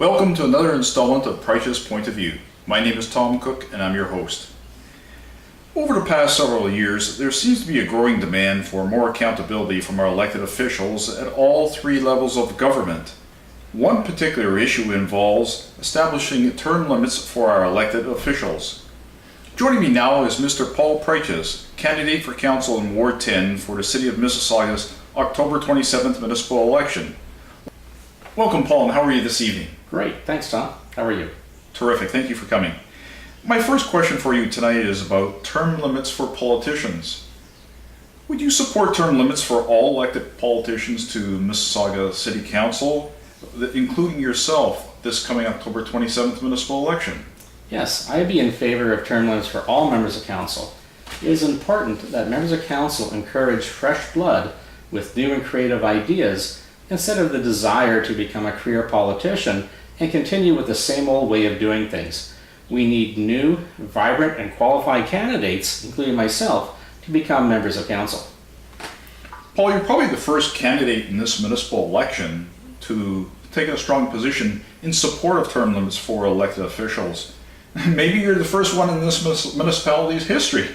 Welcome to another installment of Preikschas Point of View. My name is Tom Cook and I'm your host. Over the past several years, there seems to be a growing demand for more accountability from our elected officials at all three levels of government. One particular issue involves establishing term limits for our elected officials. Joining me now is Mr. Paul Preikschas, candidate for council in Ward 10 for the City of Mississauga's October 27th municipal election. Welcome, Paul, and how are you this evening? Great, thanks, Tom. How are you? Terrific, thank you for coming. My first question for you tonight is about term limits for politicians. Would you support term limits for all elected politicians to Mississauga City Council, including yourself, this coming October 27th municipal election? Yes, I'd be in favor of term limits for all members of council. It is important that members of council encourage fresh blood with new and creative ideas instead of the desire to become a career politician and continue with the same old way of doing things. We need new, vibrant, and qualified candidates, including myself, to become members of council. Paul, you're probably the first candidate in this municipal election to take a strong position in support of term limits for elected officials. Maybe you're the first one in this municipality's history.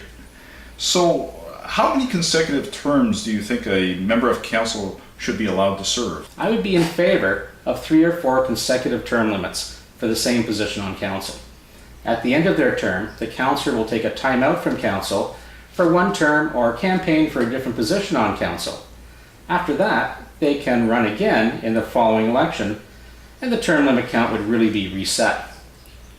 So, how many consecutive terms do you think a member of council should be allowed to serve? I would be in favor of 3 or 4 consecutive term limits for the same position on council. At the end of their term, the councillor will take a time out from council for 1 term or campaign for a different position on council. After that, they can run again in the following election, and the term limit count would really be reset.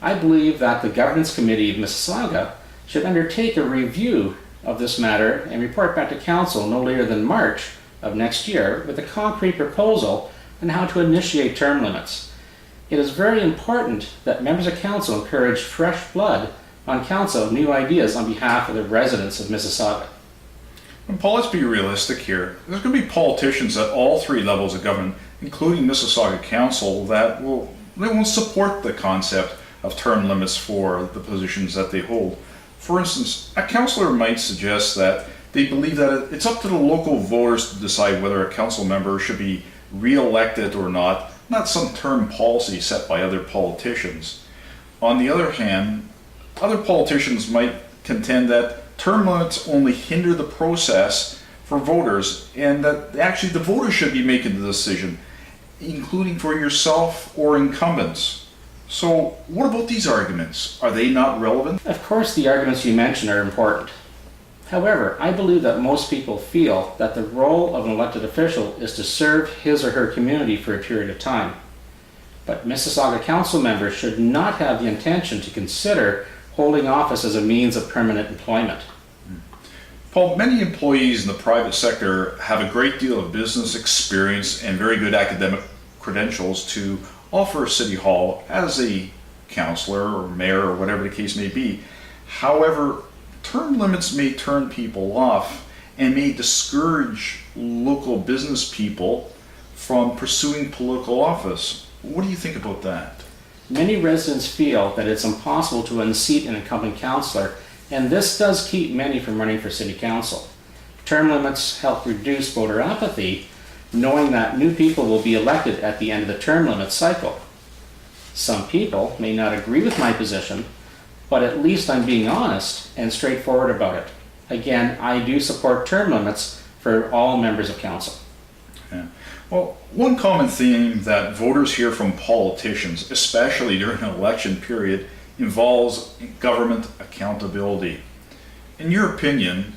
I believe that the Governance Committee of Mississauga should undertake a review of this matter and report back to council no later than March of next year with a concrete proposal on how to initiate term limits. It is very important that members of council encourage fresh blood on council, new ideas on behalf of the residents of Mississauga. And Paul, let's be realistic here. There's going to be politicians at all 3 levels of government, including Mississauga Council, that won't support the concept of term limits for the positions that they hold. For instance, a councillor might suggest that they believe that it's up to the local voters to decide whether a council member should be re-elected or not some term policy set by other politicians. On the other hand, other politicians might contend that term limits only hinder the process for voters and that actually the voters should be making the decision, including for yourself or incumbents. So what about these arguments? Are they not relevant? Of course, the arguments you mentioned are important. However, I believe that most people feel that the role of an elected official is to serve his or her community for a period of time. But Mississauga Council members should not have the intention to consider holding office as a means of permanent employment. Paul, many employees in the private sector have a great deal of business experience and very good academic credentials to offer City Hall as a councillor or mayor or whatever the case may be. However, term limits may turn people off and may discourage local business people from pursuing political office. What do you think about that? Many residents feel that it's impossible to unseat an incumbent councillor, and this does keep many from running for City Council. Term limits help reduce voter apathy, knowing that new people will be elected at the end of the term limit cycle. Some people may not agree with my position, but at least I'm being honest and straightforward about it. Again, I do support term limits for all members of council. Yeah. Well, one common theme that voters hear from politicians, especially during an election period, involves government accountability. In your opinion,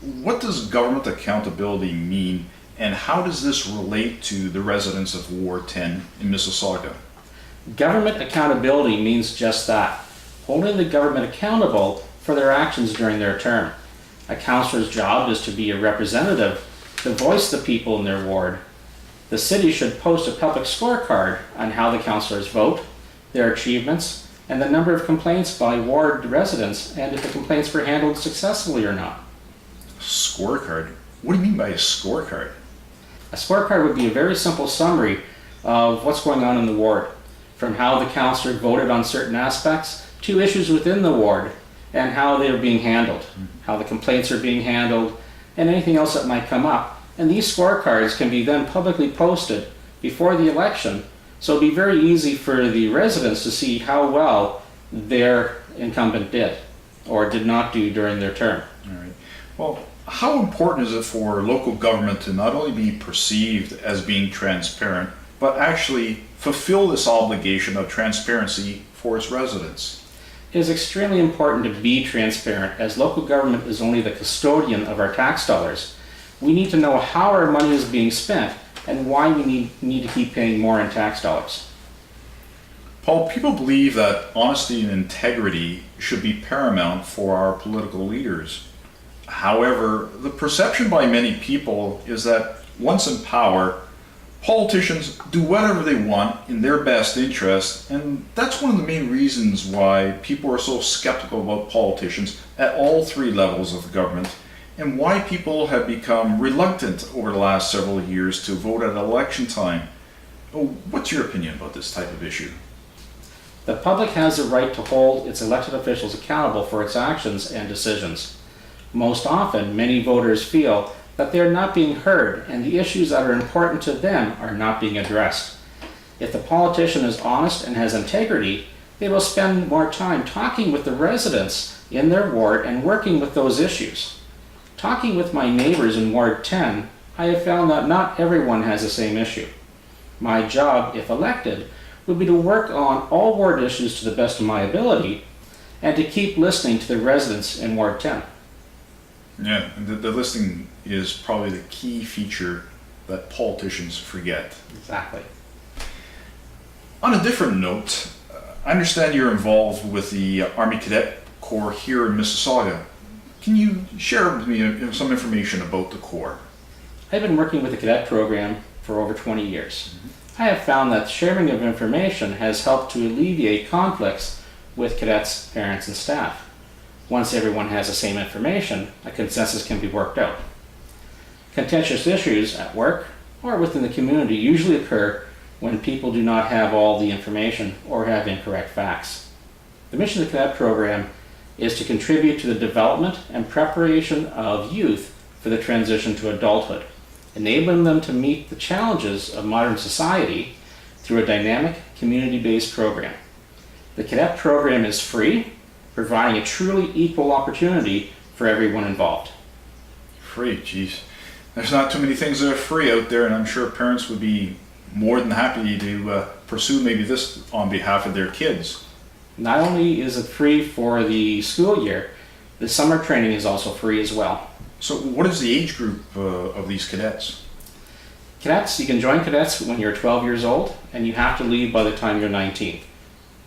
what does government accountability mean, and how does this relate to the residents of Ward 10 in Mississauga? Government accountability means just that, holding the government accountable for their actions during their term. A councillor's job is to be a representative, to voice the people in their ward. The city should post a public scorecard on how the councillors vote, their achievements, and the number of complaints by ward residents, and if the complaints were handled successfully or not. Scorecard? What do you mean by a scorecard? A scorecard would be a very simple summary of what's going on in the ward, from how the councillor voted on certain aspects to issues within the ward and how they are being handled, how the complaints are being handled, and anything else that might come up. And these scorecards can be then publicly posted before the election So it'd be very easy for the residents to see how well their incumbent did or did not do during their term. All right. Well, how important is it for local government to not only be perceived as being transparent, but actually fulfill this obligation of transparency for its residents? It is extremely important to be transparent, as local government is only the custodian of our tax dollars. We need to know how our money is being spent and why we need to keep paying more in tax dollars. Paul, people believe that honesty and integrity should be paramount for our political leaders. However, the perception by many people is that once in power, politicians do whatever they want in their best interest, and that's one of the main reasons why people are so skeptical about politicians at all three levels of government, and why people have become reluctant over the last several years to vote at election time. What's your opinion about this type of issue? The public has the right to hold its elected officials accountable for its actions and decisions. Most often, many voters feel that they are not being heard and the issues that are important to them are not being addressed. If the politician is honest and has integrity, they will spend more time talking with the residents in their ward and working with those issues. Talking with my neighbors in Ward 10, I have found that not everyone has the same issue. My job, if elected, would be to work on all ward issues to the best of my ability and to keep listening to the residents in Ward 10. Yeah, the listening is probably the key feature that politicians forget. Exactly. On a different note, I understand you're involved with the Army Cadet Corps here in Mississauga. Can you share with me some information about the Corps? I've been working with the Cadet program for over 20 years. I have found that sharing of information has helped to alleviate conflicts with cadets, parents, and staff. Once everyone has the same information, a consensus can be worked out. Contentious issues at work or within the community usually occur when people do not have all the information or have incorrect facts. The mission of the Cadet program is to contribute to the development and preparation of youth for the transition to adulthood, enabling them to meet the challenges of modern society through a dynamic, community-based program. The Cadet program is free, providing a truly equal opportunity for everyone involved. Free, geez. There's not too many things that are free out there, and I'm sure parents would be more than happy to pursue maybe this on behalf of their kids. Not only is it free for the school year, the summer training is also free as well. So what is the age group of these cadets? Cadets, you can join cadets when you're 12 years old, and you have to leave by the time you're 19.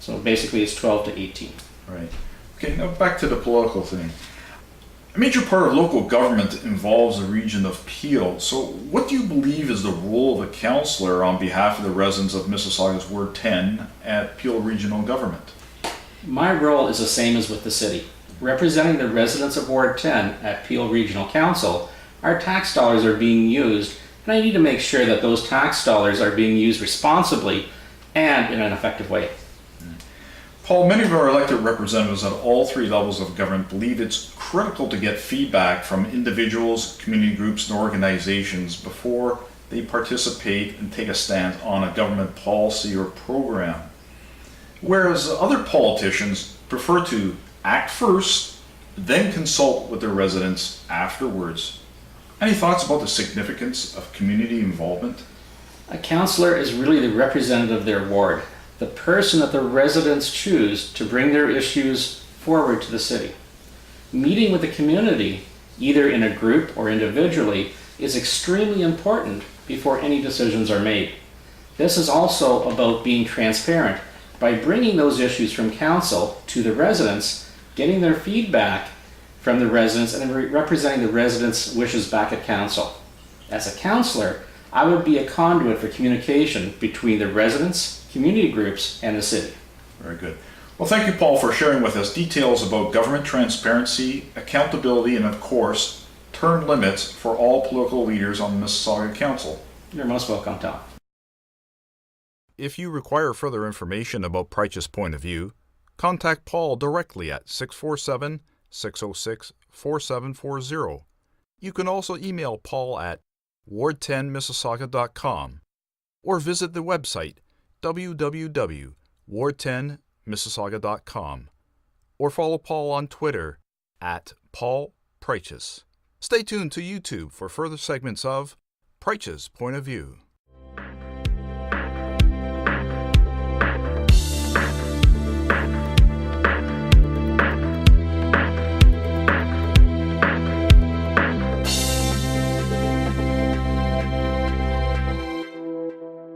So basically it's 12 to 18. Right. Okay, now back to the political thing. A major part of local government involves the region of Peel. So what do you believe is the role of a councillor on behalf of the residents of Mississauga's Ward 10 at Peel Regional Government? My role is the same as with the city. Representing the residents of Ward 10 at Peel Regional Council, our tax dollars are being used, and I need to make sure that those tax dollars are being used responsibly and in an effective way. Paul, many of our elected representatives at all three levels of government believe it's critical to get feedback from individuals, community groups, and organizations before they participate and take a stand on a government policy or program. Whereas other politicians prefer to act first, then consult with their residents afterwards. Any thoughts about the significance of community involvement? A councillor is really the representative of their ward, the person that the residents choose to bring their issues forward to the city. Meeting with the community, either in a group or individually, is extremely important before any decisions are made. This is also about being transparent by bringing those issues from council to the residents, getting their feedback from the residents, and representing the residents' wishes back at council. As a councillor, I would be a conduit for communication between the residents, community groups, and the city. Very good. Well, thank you, Paul, for sharing with us details about government transparency, accountability, and of course, term limits for all political leaders on the Mississauga Council. You're most welcome, Tom. If you require further information about Preikschas Point of View, contact Paul directly at 647-606-4740. You can also email Paul at ward10mississauga.com or visit the website www.ward10mississauga.com or follow Paul on Twitter at Paul Preikschas. Stay tuned to YouTube for further segments of Preikschas Point of View.